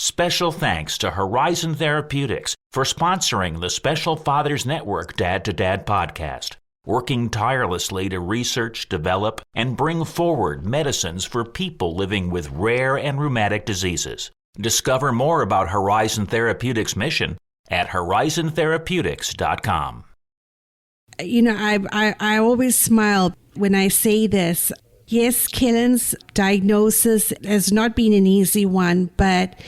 Special thanks to Horizon Therapeutics for sponsoring the Special Fathers Network Dad to Dad podcast, working tirelessly to research, develop, and bring forward medicines for people living with rare and rheumatic diseases. Discover more about Horizon Therapeutics' mission at horizontherapeutics.com. You know, I always smile when I say this. Yes, Kellen's diagnosis has not been an easy one, but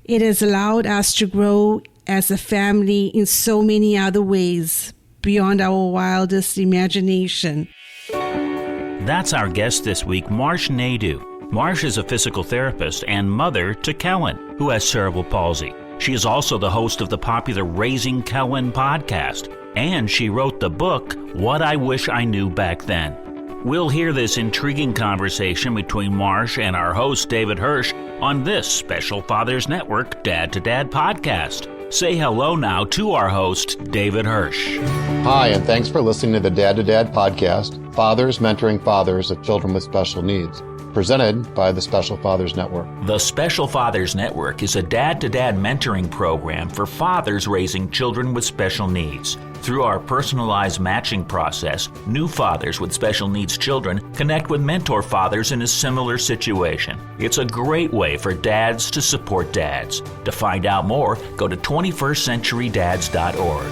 it has allowed us to grow as a family in so many other ways beyond our wildest imagination. That's our guest this week, Marsh Naidoo. Marsh is a physical therapist and mother to Kellen, who has cerebral palsy. She is also the host of the popular Raising Kellan Podcast, and she wrote the book, What I Wish I Knew Back Then. We'll hear this intriguing conversation between Marsh and our host, David Hirsch, on this Special Fathers Network Dad to Dad podcast. Say hello now to our host, David Hirsch. Hi, and thanks for listening to the Dad to Dad podcast, Fathers Mentoring Fathers of Children with Special Needs, presented by the Special Fathers Network. The Special Fathers Network is a dad-to-dad mentoring program for fathers raising children with special needs. Through our personalized matching process, new fathers with special needs children connect with mentor fathers in a similar situation. It's a great way for dads to support dads. To find out more, go to 21stcenturydads.org.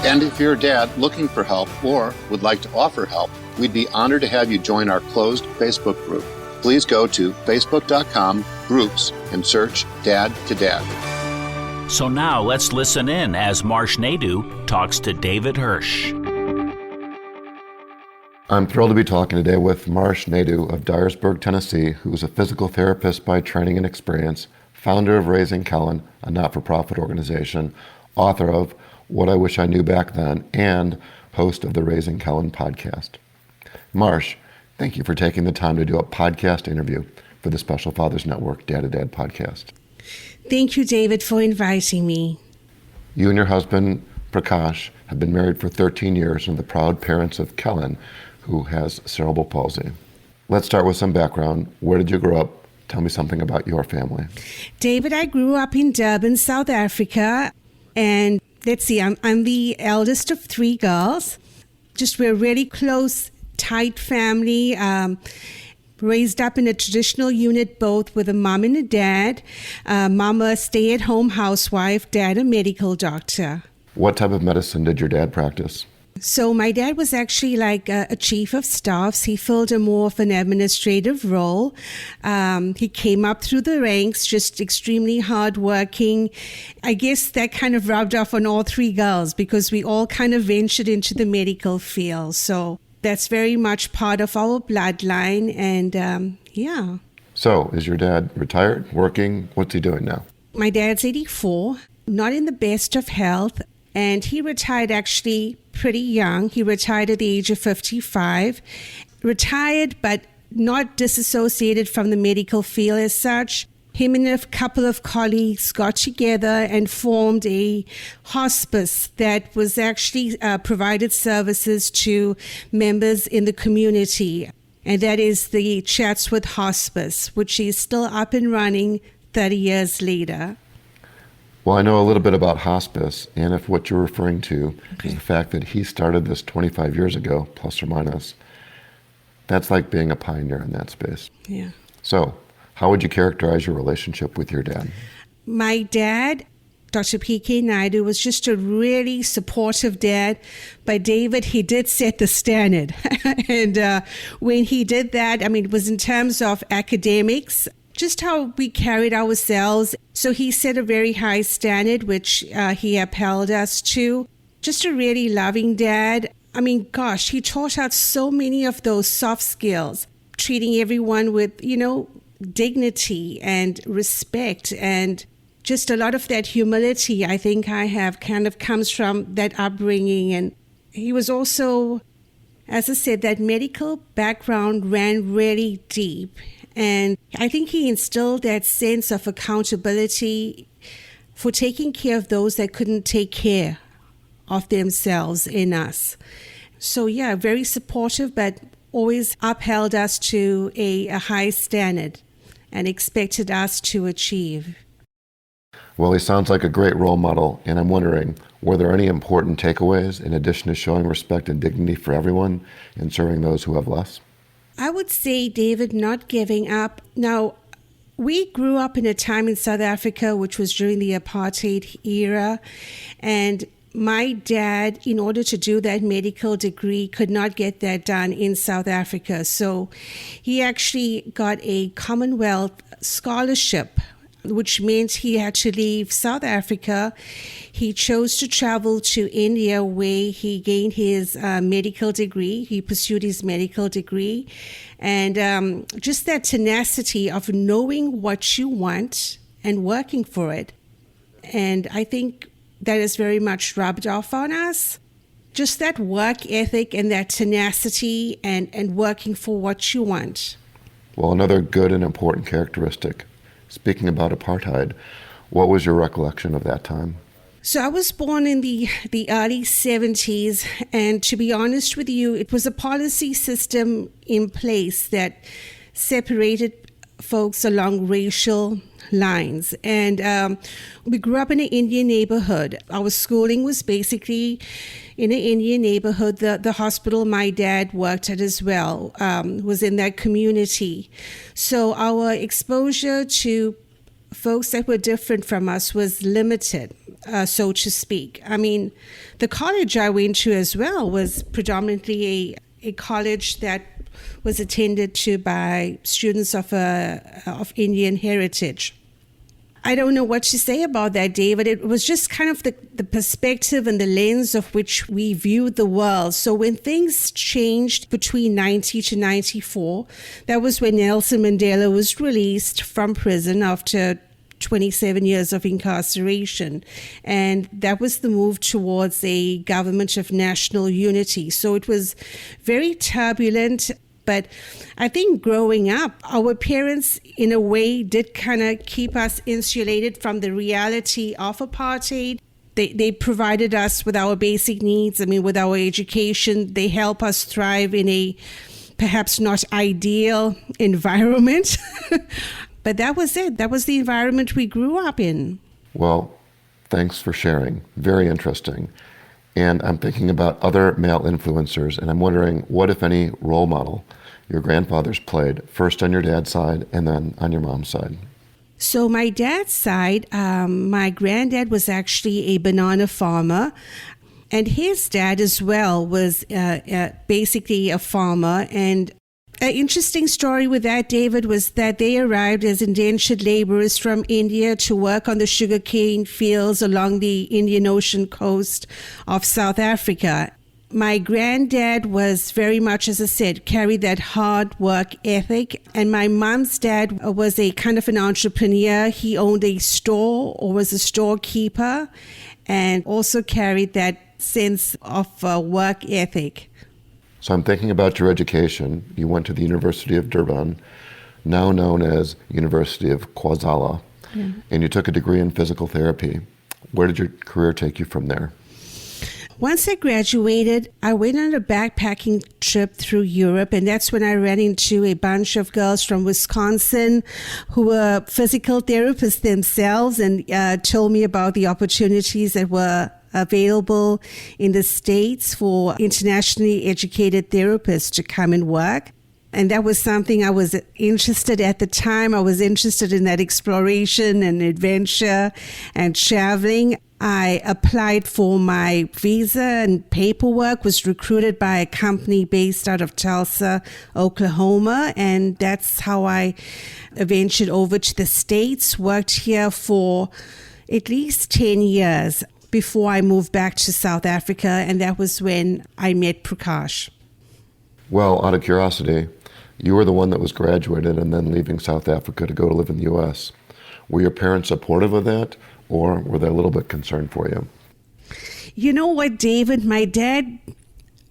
And if you're a dad looking for help or would like to offer help, we'd be honored to have you join our closed Facebook group. Please go to facebook.com/groups and search Dad to Dad. So now let's listen in as Marsh Naidoo talks to David Hirsch. I'm thrilled to be talking today with Marsh Naidoo of Dyersburg, Tennessee, who's a physical therapist by training and experience, founder of Raising Kellan, a not-for-profit organization, author of What I Wish I Knew Back Then, and host of the Raising Kellan Podcast. Marsh, thank you for taking the time to do a podcast interview for the Special Fathers Network Dad to Dad podcast. Thank you, David, for inviting me. You and your husband, Prakash, have been married for 13 years and are the proud parents of Kellen, who has cerebral palsy. Let's start with some background. Where did you grow up? Tell me something about your family. David, I grew up in Durban, South Africa, and let's see, I'm the eldest of three girls. We're a really close, tight family. Raised up in a traditional unit, both with a mom and a dad. Mama, a stay-at-home housewife, dad, a medical doctor. What type of medicine did your dad practice? So my dad was actually like a chief of staffs. He filled a more of an administrative role. He came up through the ranks, just extremely hardworking. I guess that kind of rubbed off on all three girls because we all kind of ventured into the medical field. So that's very much part of our bloodline, and yeah. So, is your dad retired, working? What's he doing now? My dad's 84, not in the best of health, and he retired actually pretty young. He retired at the age of 55. Retired, but not disassociated from the medical field as such. Him and a couple of colleagues got together and formed a hospice that was actually provided services to members in the community. And that is the Chatsworth Hospice, which is still up and running 30 years later. Well, I know a little bit about hospice, and if what you're referring to is the fact that he started this 25 years ago, plus or minus, that's like being a pioneer in that space. Yeah. So, how would you characterize your relationship with your dad? My dad, Dr. P.K. Naidoo, was just a really supportive dad. But David, he did set the standard. And when he did that, it was in terms of academics, just how we carried ourselves. So he set a very high standard, which he upheld us to. Just a really loving dad. He taught us so many of those soft skills, treating everyone with, dignity and respect, and just a lot of that humility I think I have kind of comes from that upbringing. And he was also, as I said, that medical background ran really deep, and I think he instilled that sense of accountability for taking care of those that couldn't take care of themselves in us. So yeah, very supportive, but always upheld us to a high standard and expected us to achieve. Well, he sounds like a great role model, and I'm wondering, were there any important takeaways in addition to showing respect and dignity for everyone and serving those who have less? I would say, David, not giving up. Now, we grew up in a time in South Africa, which was during the Apartheid era, and my dad, in order to do that medical degree, could not get that done in South Africa. So he actually got a Commonwealth scholarship, which meant he had to leave South Africa. He chose to travel to India, where he gained his medical degree. He pursued his medical degree. And just that tenacity of knowing what you want and working for it. And I think that is very much rubbed off on us. Just that work ethic and that tenacity and working for what you want. Well, another good and important characteristic. Speaking about apartheid, what was your recollection of that time? So I was born in the early 70s, and to be honest with you, it was a policy system in place that separated folks along racial lines. And we grew up in an Indian neighborhood. Our schooling was basically in an Indian neighborhood. The hospital my dad worked at as well was in that community. So our exposure to folks that were different from us was limited, so to speak. I mean, the college I went to as well was predominantly a college that was attended to by students of Indian heritage. I don't know what to say about that, David. It was just kind of the perspective and the lens of which we viewed the world. So when things changed between 90 to 94, that was when Nelson Mandela was released from prison after 27 years of incarceration. And that was the move towards a government of national unity. So it was very turbulent. But I think growing up, our parents, in a way, did kind of keep us insulated from the reality of apartheid. They provided us with our basic needs. I mean, with our education, they help us thrive in a perhaps not ideal environment. But that was it. That was the environment we grew up in. Well, thanks for sharing. Very interesting. And I'm thinking about other male influencers, and I'm wondering what, if any, role model your grandfathers played, first on your dad's side and then on your mom's side. So my dad's side, my granddad was actually a banana farmer, and his dad as well was basically a farmer. And an interesting story with that, David, was that they arrived as indentured laborers from India to work on the sugarcane fields along the Indian Ocean coast of South Africa. My granddad was very much, as I said, carried that hard work ethic. And my mom's dad was a kind of an entrepreneur. He owned a store or was a storekeeper and also carried that sense of work ethic. So I'm thinking about your education. You went to the University of Durban, now known as University of KwaZulu, and you took a degree in physical therapy. Where did your career take you from there? Once I graduated, I went on a backpacking trip through Europe, and that's when I ran into a bunch of girls from Wisconsin who were physical therapists themselves and told me about the opportunities that were available in the States for internationally educated therapists to come and work. And that was something I was interested at the time. I was interested in that exploration and adventure and traveling. I applied for my visa and paperwork, was recruited by a company based out of Tulsa, Oklahoma. And that's how I ventured over to the States, worked here for at least 10 years before I moved back to South Africa. And that was when I met Prakash. Well, out of curiosity, you were the one that was graduated and then leaving South Africa to go to live in the U.S. Were your parents supportive of that, or were they a little bit concerned for you? You know what, David? My dad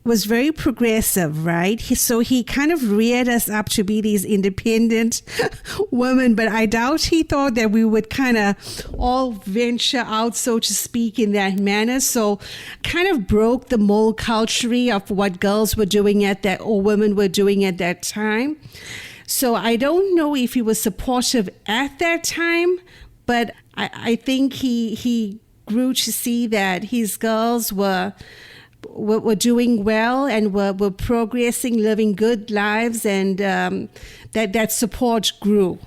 was very progressive, right? So he kind of reared us up to be these independent women, but I doubt he thought that we would kind of all venture out, so to speak, in that manner. So kind of broke the mold culturally of what girls were doing at that, or women were doing at that time. So I don't know if he was supportive at that time, But I think he grew to see that his girls were doing well and were progressing, living good lives, and that support grew.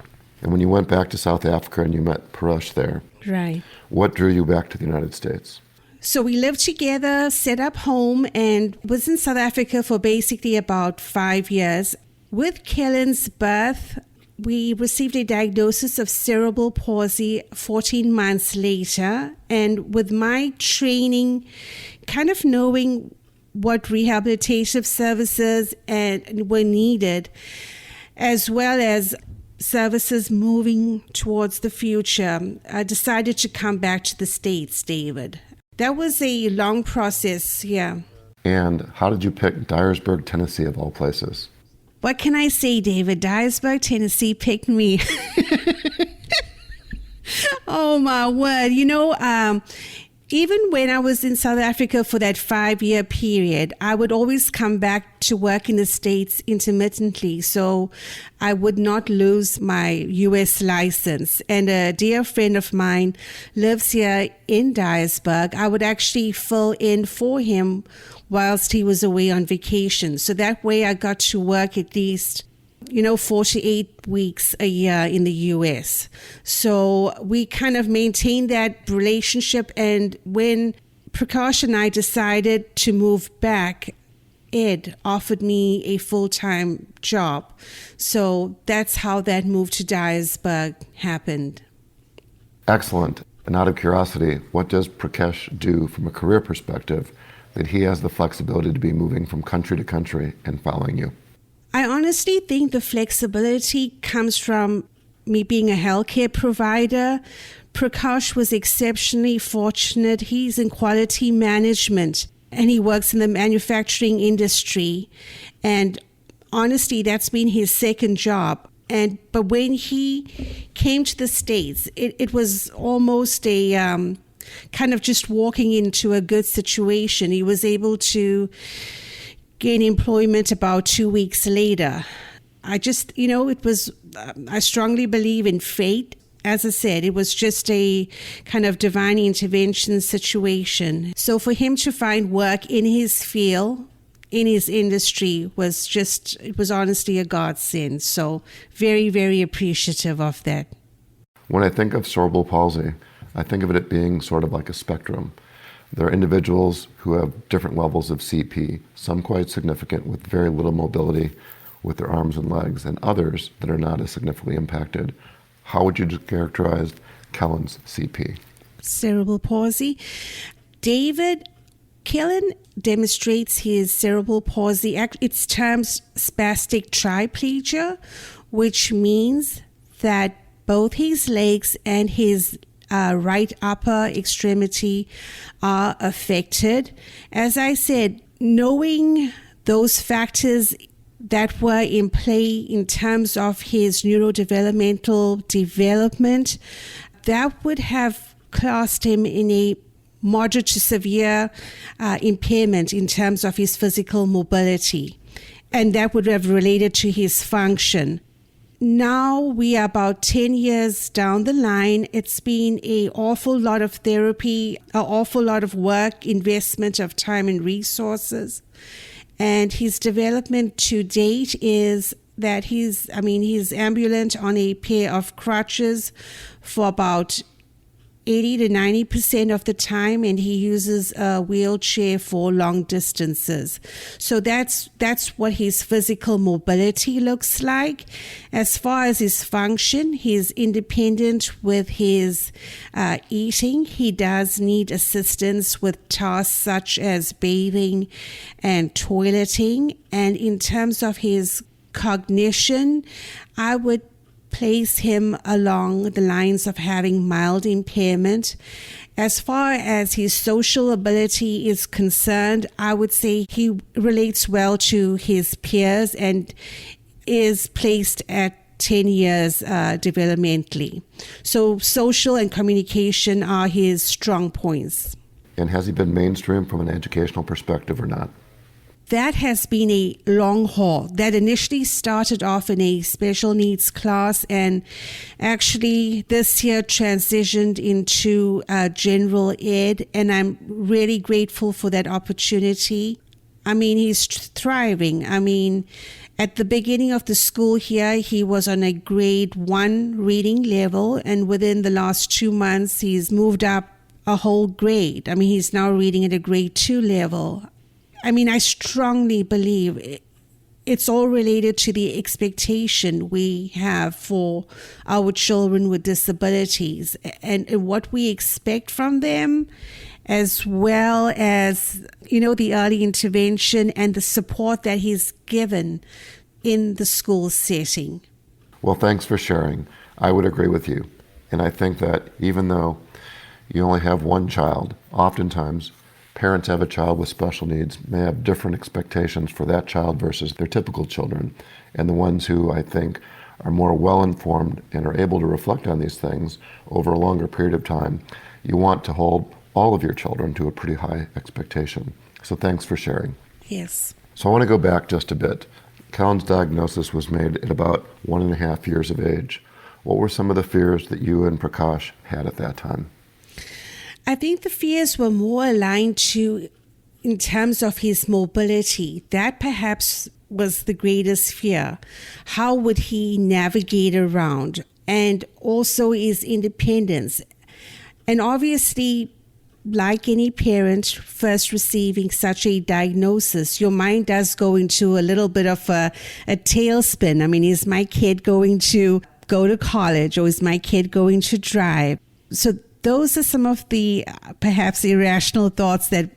And when you went back to South Africa and you met Prakash there, Right. what drew you back to the United States? So we lived together, set up home, and was in South Africa for basically about 5 years. With Kellen's birth, we received a diagnosis of cerebral palsy 14 months later. And with my training, kind of knowing what rehabilitative services were needed, as well as services moving towards the future, I decided to come back to the States, David. That was a long process, yeah. And how did you pick Dyersburg, Tennessee, of all places? What can I say, David? Dyersburg, Tennessee picked me. Oh, my word. Even when I was in South Africa for that 5-year period, I would always come back to work in the States intermittently, so I would not lose my U.S. license. And a dear friend of mine lives here in Dyersburg. I would actually fill in for him whilst he was away on vacation. So that way I got to work at least 4 to 8 weeks a year in the U.S. So we kind of maintained that relationship. And when Prakash and I decided to move back, Ed offered me a full-time job. So that's how that move to Dyersburg happened. Excellent. And out of curiosity, what does Prakash do from a career perspective that he has the flexibility to be moving from country to country and following you? I honestly think the flexibility comes from me being a healthcare provider. Prakash was exceptionally fortunate. He's in quality management and he works in the manufacturing industry. And honestly, that's been his second job. But when he came to the States, it was almost a kind of just walking into a good situation. He was able to gain employment about 2 weeks later. I just, it was, I strongly believe in fate. As I said, it was just a kind of divine intervention situation. So for him to find work in his field, in his industry, it was honestly a godsend. So very, very appreciative of that. When I think of cerebral palsy, I think of it being sort of like a spectrum. There are individuals who have different levels of CP, some quite significant with very little mobility with their arms and legs, and others that are not as significantly impacted. How would you characterize Kellen's CP? Cerebral palsy. David, Kellen demonstrates his cerebral palsy. It's termed spastic triplegia, which means that both his legs and his right upper extremity are affected. As I said, knowing those factors that were in play in terms of his neurodevelopmental development, that would have classed him in a moderate to severe impairment in terms of his physical mobility. And that would have related to his function. Now we are about 10 years down the line. It's been an awful lot of therapy, an awful lot of work, investment of time and resources. And his development to date is that he's ambulant on a pair of crutches for about 80 to 90% of the time, and he uses a wheelchair for long distances. So that's what his physical mobility looks like. As far as his function, he's independent with his eating. He does need assistance with tasks such as bathing and toileting. And in terms of his cognition, I would place him along the lines of having mild impairment. As far as his social ability is concerned, I would say he relates well to his peers and is placed at 10 years developmentally. So social and communication are his strong points. And has he been mainstream from an educational perspective or not? that has been a long haul. That initially started off in a special needs class and actually this year transitioned into general ed. And I'm really grateful for that opportunity. I mean, he's thriving. I mean, at the beginning of the school year, he was on a grade 1 reading level. And within the last 2 months, he's moved up a whole grade. I mean, he's now reading at a grade 2 level. I mean, I strongly believe it's all related to the expectation we have for our children with disabilities and what we expect from them, as well as, the early intervention and the support that he's given in the school setting. Well, thanks for sharing. I would agree with you. And I think that even though you only have one child, oftentimes parents have a child with special needs may have different expectations for that child versus their typical children. And the ones who I think are more well-informed and are able to reflect on these things over a longer period of time, you want to hold all of your children to a pretty high expectation. So thanks for sharing. Yes. So I want to go back just a bit. Kellen's diagnosis was made at about 1.5 years of age. What were some of the fears that you and Prakash had at that time? I think the fears were more aligned to, in terms of his mobility. That perhaps was the greatest fear. How would he navigate around? And also his independence. And obviously, like any parent first receiving such a diagnosis, your mind does go into a little bit of a tailspin. I mean, is my kid going to go to college, or is my kid going to drive? So those are some of the perhaps irrational thoughts that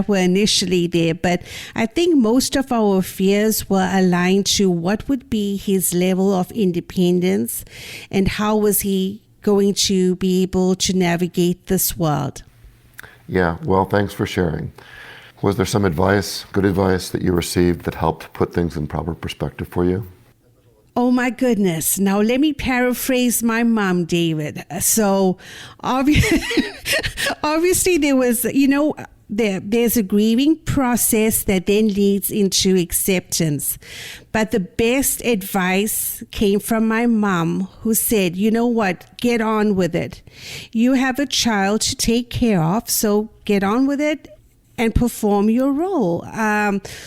were initially there. But I think most of our fears were aligned to what would be his level of independence and how was he going to be able to navigate this world. Yeah, well, thanks for sharing. Was there some advice, good advice, that you received that helped put things in proper perspective for you? Oh my goodness. Now let me paraphrase my mom, David. So obviously there was, there's a grieving process that then leads into acceptance. But the best advice came from my mom, who said, you know what, get on with it. You have a child to take care of, so get on with it and perform your role.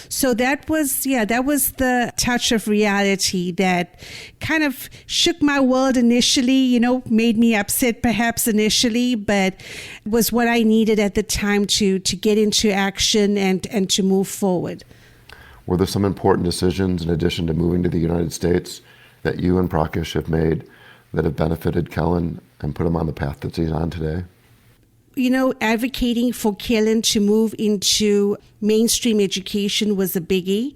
So that was the touch of reality that kind of shook my world initially, made me upset perhaps initially, but was what I needed at the time to get into action and to move forward. Were there some important decisions in addition to moving to the United States that you and Prakash have made that have benefited Kellen and put him on the path that he's on today? Advocating for Kellen to move into mainstream education was a biggie.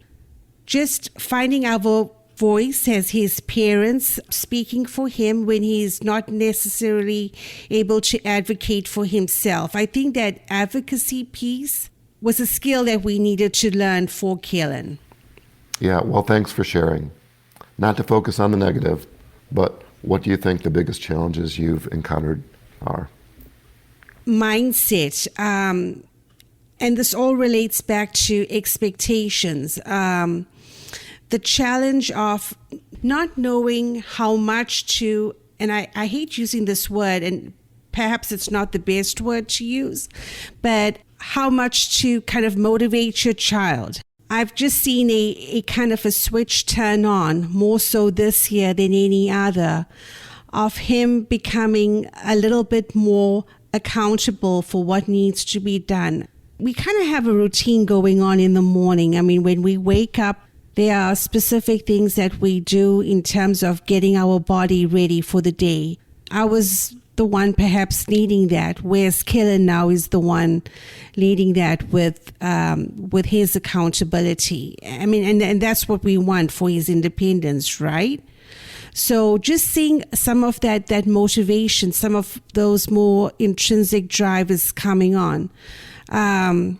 Just finding our voice as his parents, speaking for him when he's not necessarily able to advocate for himself. I think that advocacy piece was a skill that we needed to learn for Kellen. Yeah, well, thanks for sharing. Not to focus on the negative, but what do you think the biggest challenges you've encountered are? Mindset. And this all relates back to expectations. The challenge of not knowing how much to, and I hate using this word, and perhaps it's not the best word to use, but how much to kind of motivate your child. I've just seen a kind of a switch turn on, more so this year than any other, of him becoming a little bit more accountable for what needs to be done. We kind of have a routine going on in the morning. I mean, when we wake up, there are specific things that we do in terms of getting our body ready for the day. I was the one perhaps leading that, whereas Kellen now is the one leading that with his accountability. I mean, and that's what we want for his independence, right? So just seeing some of that motivation, some of those more intrinsic drivers coming on. I'm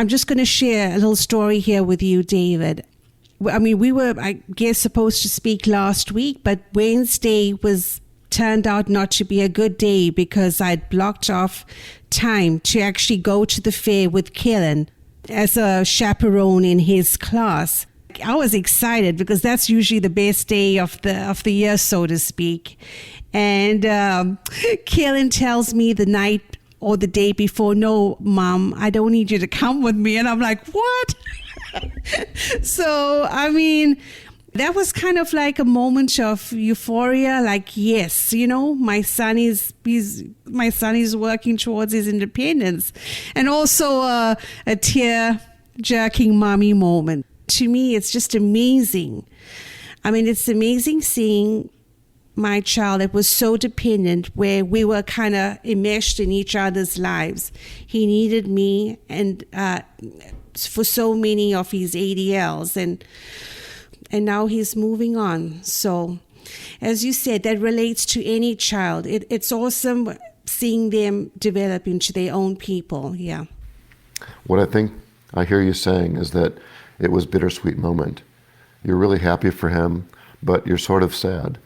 just going to share a little story here with you, David. I mean, we were, I guess, supposed to speak last week, but Wednesday turned out not to be a good day because I'd blocked off time to actually go to the fair with Kellen. as a chaperone in his class. I was excited because that's usually the best day of the year, so to speak. And Kellen tells me the night or the day before, "No, Mom, I don't need you to come with me." And I'm like, "What?" So, I mean, that was kind of like a moment of euphoria. Like, yes, my son is working towards his independence, and also a tear-jerking mommy moment. To me, it's just amazing. I mean, it's amazing seeing my child that was so dependent, where we were kind of enmeshed in each other's lives. He needed me, and for so many of his ADLs, and now he's moving on. So, as you said, that relates to any child. It's awesome seeing them develop into their own people. Yeah. What I think I hear you saying is that it was a bittersweet moment. You're really happy for him, but you're sort of sad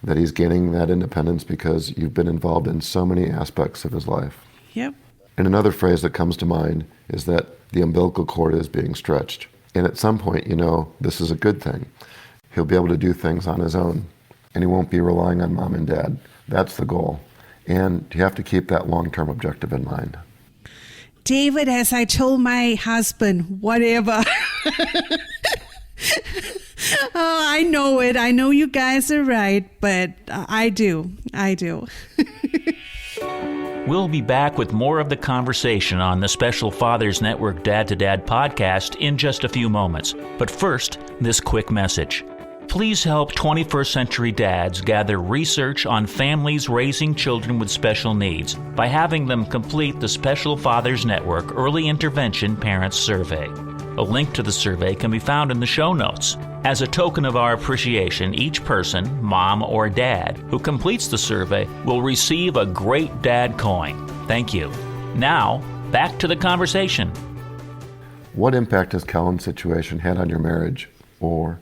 that he's gaining that independence because you've been involved in so many aspects of his life. Yep. And another phrase that comes to mind is that the umbilical cord is being stretched. And at some point, this is a good thing. He'll be able to do things on his own, and he won't be relying on Mom and Dad. That's the goal. And you have to keep that long-term objective in mind. David, as I told my husband, whatever. Oh, I know it. I know you guys are right, but I do. We'll be back with more of the conversation on the Special Fathers Network Dad to Dad podcast in just a few moments. But first, this quick message. Please help 21st century dads gather research on families raising children with special needs by having them complete the Special Fathers Network Early Intervention Parents Survey. A link to the survey can be found in the show notes. As a token of our appreciation, each person, mom or dad, who completes the survey will receive a Great Dad coin. Thank you. Now, back to the conversation. What impact has Kellen's situation had on your marriage, or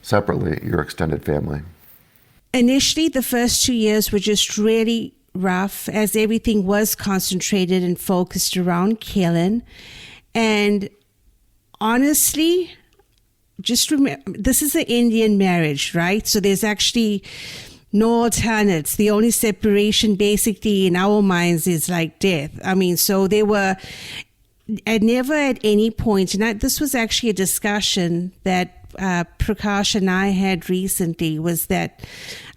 separately, your extended family? Initially, the first 2 years were just really rough, as everything was concentrated and focused around Kellen. And honestly, just remember, this is an Indian marriage, right? So there's actually no alternates. The only separation basically in our minds is like death. I mean, so they were never at any point, and this was actually a discussion that Prakash and I had recently, was that,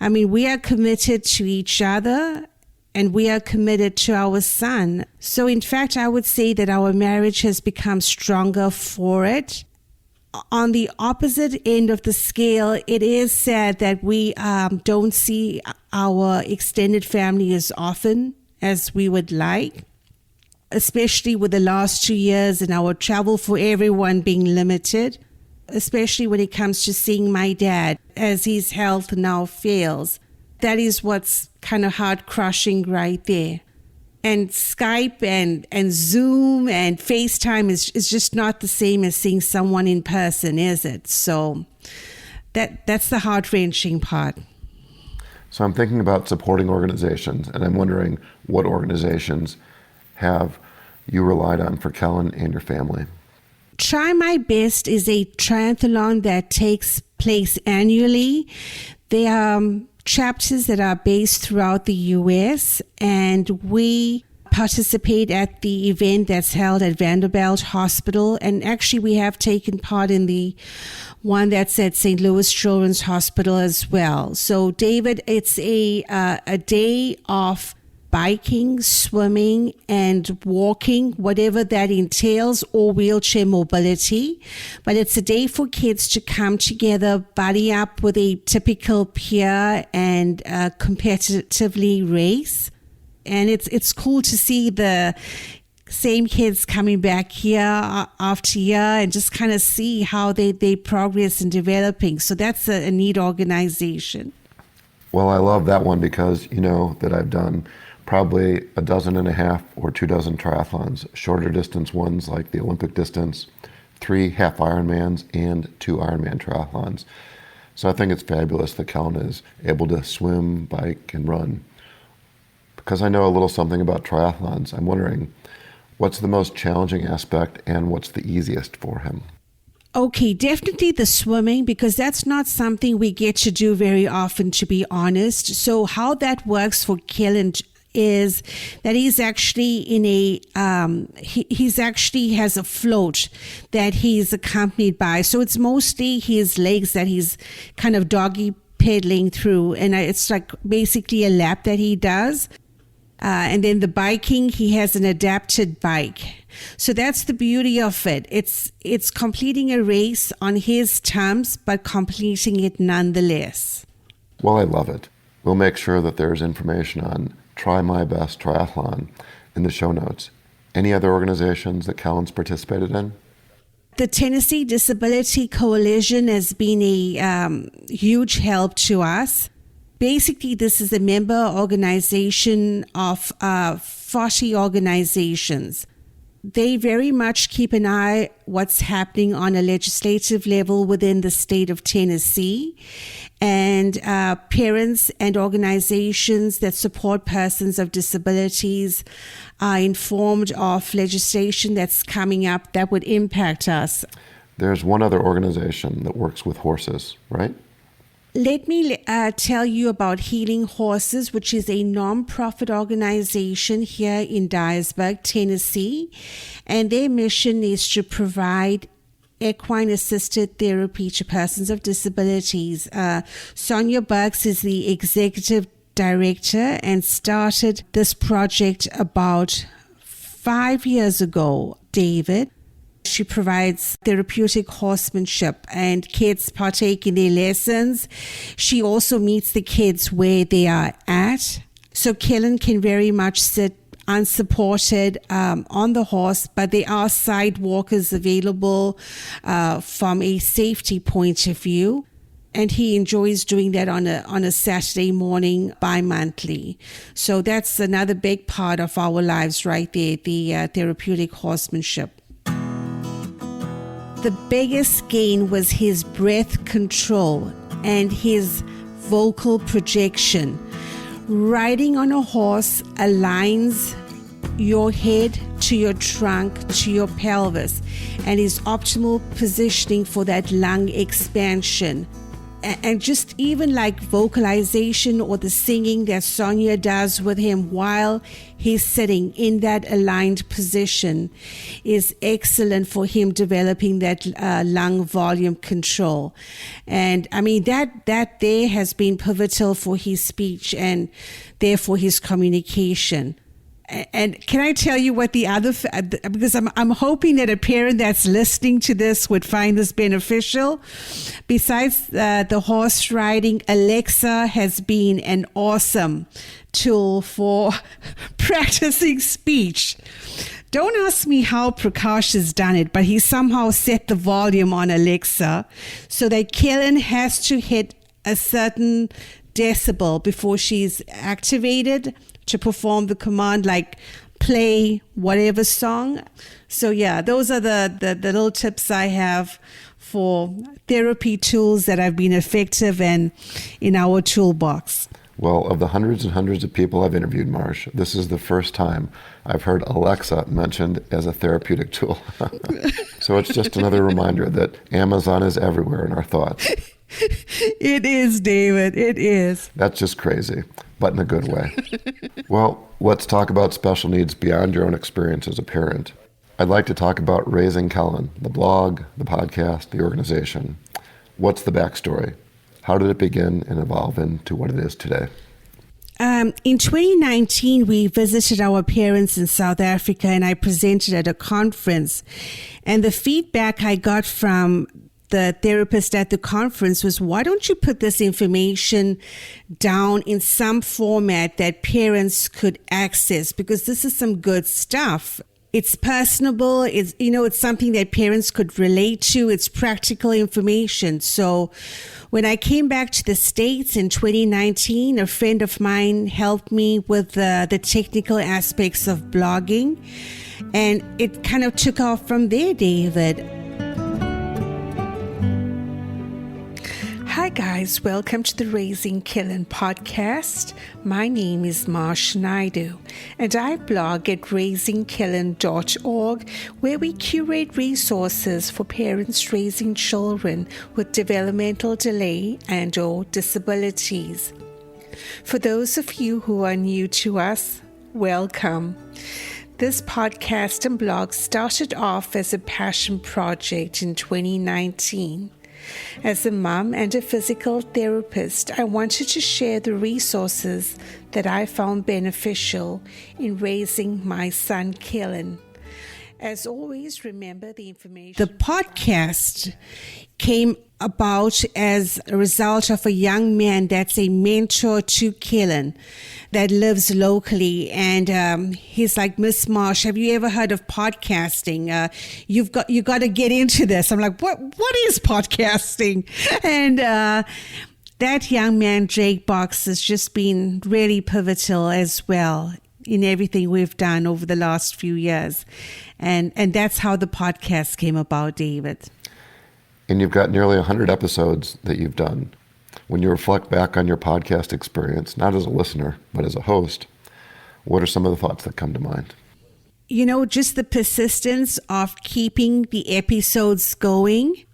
I mean, we are committed to each other and we are committed to our son. So in fact, I would say that our marriage has become stronger for it. On the opposite end of the scale, it is sad that we don't see our extended family as often as we would like, especially with the last 2 years and our travel for everyone being limited, especially when it comes to seeing my dad as his health now fails. That is what's kind of heart-crushing right there. And Skype and Zoom and FaceTime is just not the same as seeing someone in person, is it? So that's the heart-wrenching part. So I'm thinking about supporting organizations, and I'm wondering what organizations have you relied on for Kellen and your family? Try My Best is a triathlon that takes place annually. There are chapters that are based throughout the U.S., and we participate at the event that's held at Vanderbilt Hospital. And actually, we have taken part in the one that's at St. Louis Children's Hospital as well. So, David, it's a day of biking, swimming, and walking, whatever that entails, or wheelchair mobility. But it's a day for kids to come together, buddy up with a typical peer, and competitively race. And it's cool to see the same kids coming back year after year and just kind of see how they progress in developing. So that's a neat organization. Well, I love that one because you know that I've done probably 12.5 or 24 triathlons, shorter distance ones like the Olympic distance, 3 half Ironmans, and 2 Ironman triathlons. So I think it's fabulous that Kellen is able to swim, bike, and run. Because I know a little something about triathlons, I'm wondering, What's the most challenging aspect and what's the easiest for him? Okay, definitely the swimming, because that's not something we get to do very often, to be honest. So how that works for Kellen is that he's actually in a he's actually has a float that he's accompanied by. So it's mostly his legs that he's kind of doggy pedaling through, and it's like basically a lap that he does. And then the biking, he has an adapted bike. So that's the beauty of it. It's completing a race on his terms, but completing it nonetheless. Well, I love it. We'll make sure that there's information on Try My Best Triathlon in the show notes. Any other organizations that Kellen's participated in? The Tennessee Disability Coalition has been a huge help to us. Basically, this is a member organization of 40 organizations. They very much keep an eye what's happening on a legislative level within the state of Tennessee. And parents and organizations that support persons of disabilities are informed of legislation that's coming up that would impact us. There's one other organization that works with horses, right? Let me tell you about Healing Horses, which is a non-profit organization here in Dyersburg, Tennessee. And their mission is to provide equine-assisted therapy to persons of disabilities. Sonia Burks is the executive director and started this project about 5 years ago, David. She provides therapeutic horsemanship and kids partake in their lessons. She also meets the kids where they are at. So Kellen can very much sit unsupported on the horse, but there are side walkers available from a safety point of view. And he enjoys doing that on a Saturday morning bi-monthly. So that's another big part of our lives right there, the therapeutic horsemanship. The biggest gain was his breath control and his vocal projection. Riding on a horse aligns your head to your trunk to your pelvis and is optimal positioning for that lung expansion. And just even like vocalization or the singing that Sonia does with him while he's sitting in that aligned position is excellent for him developing that lung volume control. And I mean, that there has been pivotal for his speech and therefore his communication. And can I tell you what the other, because I'm hoping that a parent that's listening to this would find this beneficial. Besides the horse riding, Alexa has been an awesome tool for practicing speech. Don't ask me how Prakash has done it, but he somehow set the volume on Alexa so that Kellen has to hit a certain decibel before she's activated to perform the command, like play whatever song. So yeah, those are the little tips I have for therapy tools that have been effective and in our toolbox. Well, of the hundreds and hundreds of people I've interviewed, Marsh, this is the first time I've heard Alexa mentioned as a therapeutic tool. So it's just another reminder that Amazon is everywhere in our thoughts. It is, David. It is. That's just crazy, but in a good way. Well, let's talk about special needs beyond your own experience as a parent. I'd like to talk about Raising Kellan, the blog, the podcast, the organization. What's the backstory? How did it begin and evolve into what it is today? In 2019, we visited our parents in South Africa and I presented at a conference. And the feedback I got from the therapist at the conference was, why don't you put this information down in some format that parents could access? Because this is some good stuff. It's personable. It's something that parents could relate to. It's practical information. So when I came back to the States in 2019, a friend of mine helped me with the technical aspects of blogging. And it kind of took off from there, David. Hi, guys, welcome to the Raising Kellan Podcast. My name is Marsh Naidoo, and I blog at raisingkellan.org, where we curate resources for parents raising children with developmental delay and or disabilities. For those of you who are new to us, welcome. This podcast and blog started off as a passion project in 2019. As a mom and a physical therapist, I wanted to share the resources that I found beneficial in raising my son, Kellen. As always, remember the information. The podcast came about as a result of a young man that's a mentor to Kellen that lives locally. And he's like, Miss Marsh, have you ever heard of podcasting? You got to get into this. I'm like, what is podcasting? And that young man, Jake Box, has just been really pivotal as well in everything we've done over the last few years. And that's how the podcast came about, David. And you've got nearly 100 episodes that you've done. When you reflect back on your podcast experience, not as a listener, but as a host, what are some of the thoughts that come to mind? You know, just the persistence of keeping the episodes going.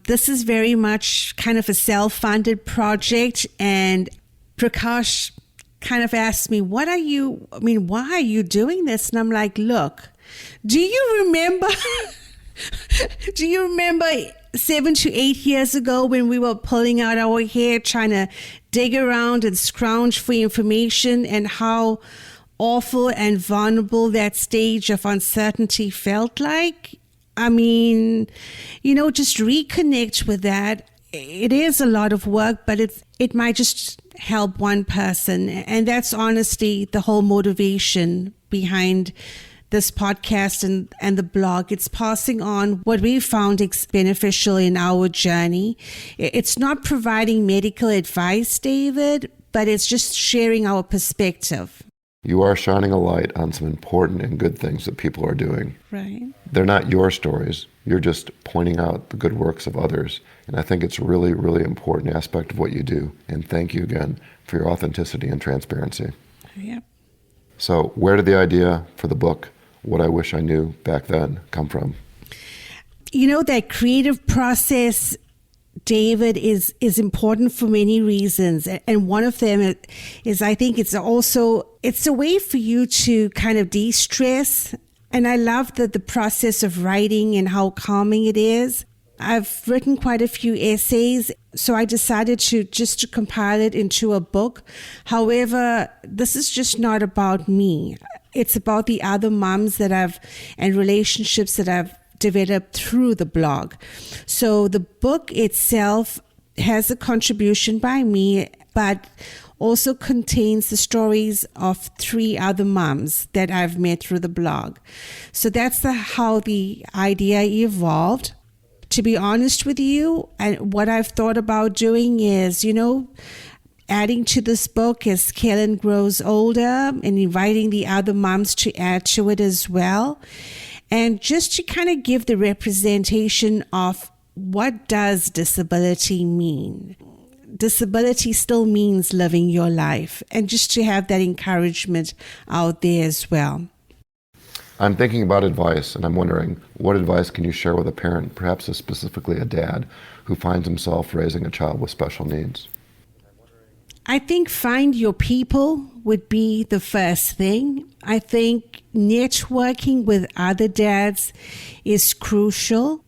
This is very much kind of a self-funded project. And Prakash kind of asked me, why are you doing this? And I'm like, look, do you remember 7 to 8 years ago when we were pulling out our hair, trying to dig around and scrounge for information, and how awful and vulnerable that stage of uncertainty felt like? I mean, just reconnect with that. It is a lot of work, but it might just help one person. And that's honestly the whole motivation behind this podcast and the blog. It's passing on what we found beneficial in our journey. It's not providing medical advice, David, but it's just sharing our perspective. You are shining a light on some important and good things that people are doing. Right. They're not your stories. You're just pointing out the good works of others. And I think it's a really, really important aspect of what you do. And thank you again for your authenticity and transparency. Yeah. So where did the idea for the book, What I Wish I Knew Back Then, come from? That creative process, David, is important for many reasons. And one of them is I think it's a way for you to kind of de-stress. And I love the process of writing and how calming it is. I've written quite a few essays, so I decided to compile it into a book. However, this is just not about me. It's about the other moms and relationships that I've developed through the blog. So the book itself has a contribution by me, but also contains the stories of 3 other moms that I've met through the blog. So that's how the idea evolved. To be honest with you, and what I've thought about doing is, adding to this book as Kellen grows older and inviting the other moms to add to it as well. And just to kind of give the representation of what does disability mean. Disability still means living your life, and just to have that encouragement out there as well. I'm thinking about advice, and I'm wondering, what advice can you share with a parent, perhaps specifically a dad, who finds himself raising a child with special needs? I think find your people would be the first thing. I think networking with other dads is crucial.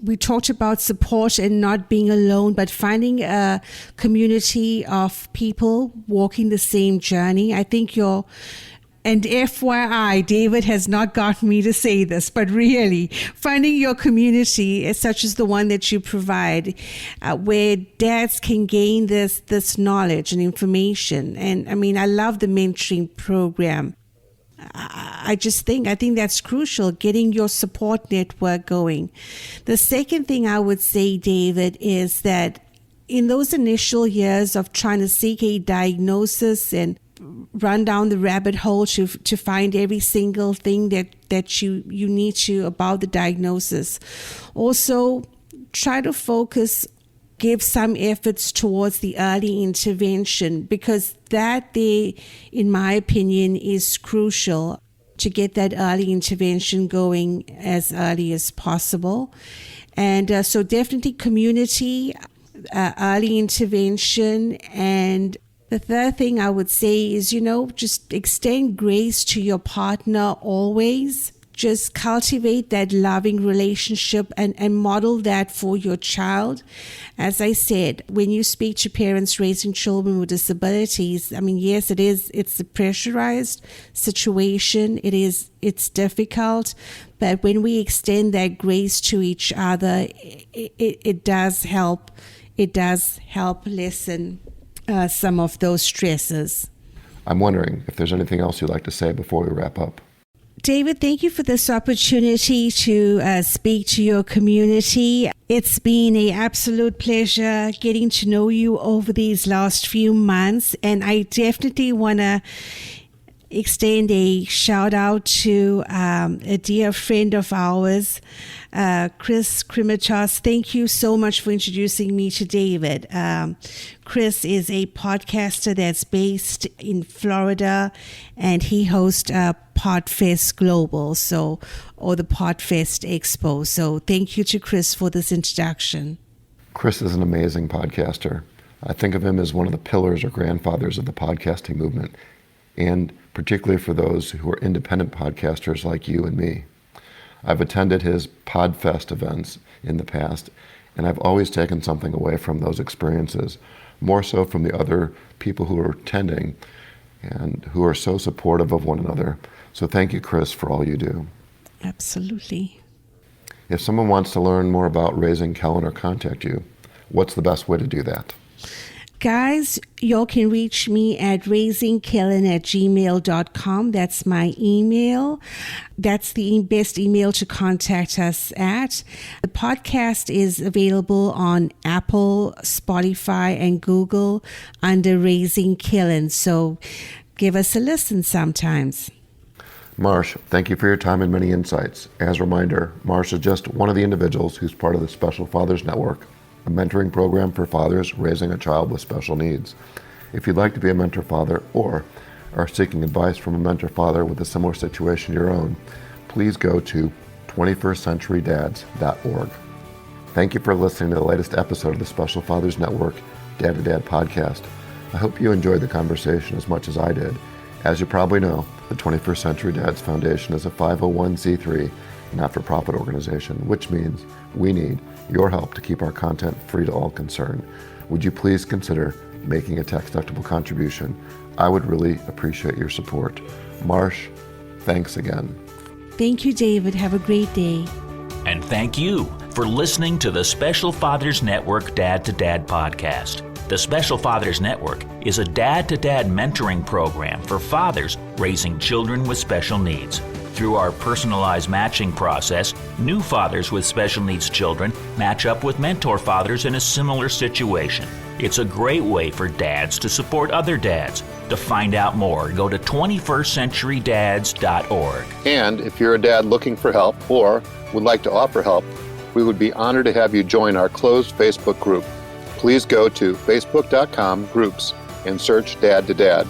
We talked about support and not being alone, but finding a community of people walking the same journey. I think and FYI, David has not gotten me to say this, but really, finding your community, such as the one that you provide, where dads can gain this knowledge and information. And I mean, I love the mentoring program. I think that's crucial, getting your support network going. The second thing I would say, David, is that in those initial years of trying to seek a diagnosis and run down the rabbit hole to find every single thing that you need to about the diagnosis. Also, try to focus give some efforts towards the early intervention, because that there, in my opinion, is crucial to get that early intervention going as early as possible. And so definitely community, early intervention. And the third thing I would say is, just extend grace to your partner always. Just cultivate that loving relationship and model that for your child. As I said, when you speak to parents raising children with disabilities, yes, it's a pressurized situation. It's difficult, but when we extend that grace to each other, it does help. It does help lessen some of those stresses. I'm wondering if there's anything else you'd like to say before we wrap up. David, thank you for this opportunity to speak to your community. It's been an absolute pleasure getting to know you over these last few months, and I definitely want to extend a shout out to a dear friend of ours, Chris Krimitas. Thank you so much for introducing me to David. Chris is a podcaster that's based in Florida, and he hosts Podfest Global, or the Podfest Expo. So thank you to Chris for this introduction. Chris is an amazing podcaster. I think of him as one of the pillars or grandfathers of the podcasting movement, and particularly for those who are independent podcasters like you and me. I've attended his Podfest events in the past, and I've always taken something away from those experiences, more so from the other people who are attending and who are so supportive of one another. So thank you, Chris, for all you do. Absolutely. If someone wants to learn more about Raising Kellan or contact you, what's the best way to do that? Guys, y'all can reach me at raisingkellan@gmail.com. That's my email. That's the best email to contact us at. The podcast is available on Apple, Spotify, and Google under Raising Kellan. So give us a listen sometimes. Marsh, thank you for your time and many insights. As a reminder, Marsh is just one of the individuals who's part of the Special Fathers Network, a mentoring program for fathers raising a child with special needs. If you'd like to be a mentor father or are seeking advice from a mentor father with a similar situation to your own, please go to 21stcenturydads.org. Thank you for listening to the latest episode of the Special Fathers Network Dad to Dad podcast. I hope you enjoyed the conversation as much as I did. As you probably know, the 21st Century Dads Foundation is a 501c3 not-for-profit organization, which means we need your help to keep our content free to all concerned. Would you please consider making a tax-deductible contribution? I would really appreciate your support. Marsh, thanks again. Thank you, David. Have a great day. And thank you for listening to the Special Fathers Network Dad to Dad podcast. The Special Fathers Network is a dad-to-dad mentoring program for fathers raising children with special needs. Through our personalized matching process, new fathers with special needs children match up with mentor fathers in a similar situation. It's a great way for dads to support other dads. To find out more, go to 21stcenturydads.org. And if you're a dad looking for help or would like to offer help, we would be honored to have you join our closed Facebook group. Please go to facebook.com/groups and search Dad to Dad.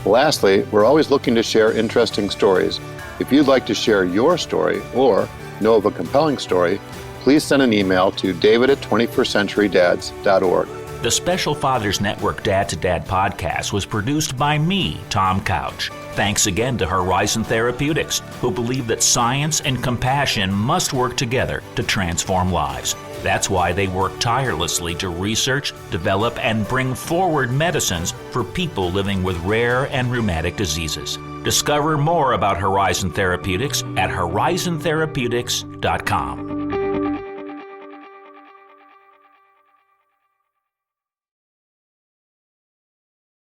Lastly, we're always looking to share interesting stories. If you'd like to share your story or know of a compelling story, please send an email to david@21stcenturydads.org. The Special Fathers Network Dad to Dad podcast was produced by me, Tom Couch. Thanks again to Horizon Therapeutics, who believe that science and compassion must work together to transform lives. That's why they work tirelessly to research, develop, and bring forward medicines for people living with rare and rheumatic diseases. Discover more about Horizon Therapeutics at horizontherapeutics.com.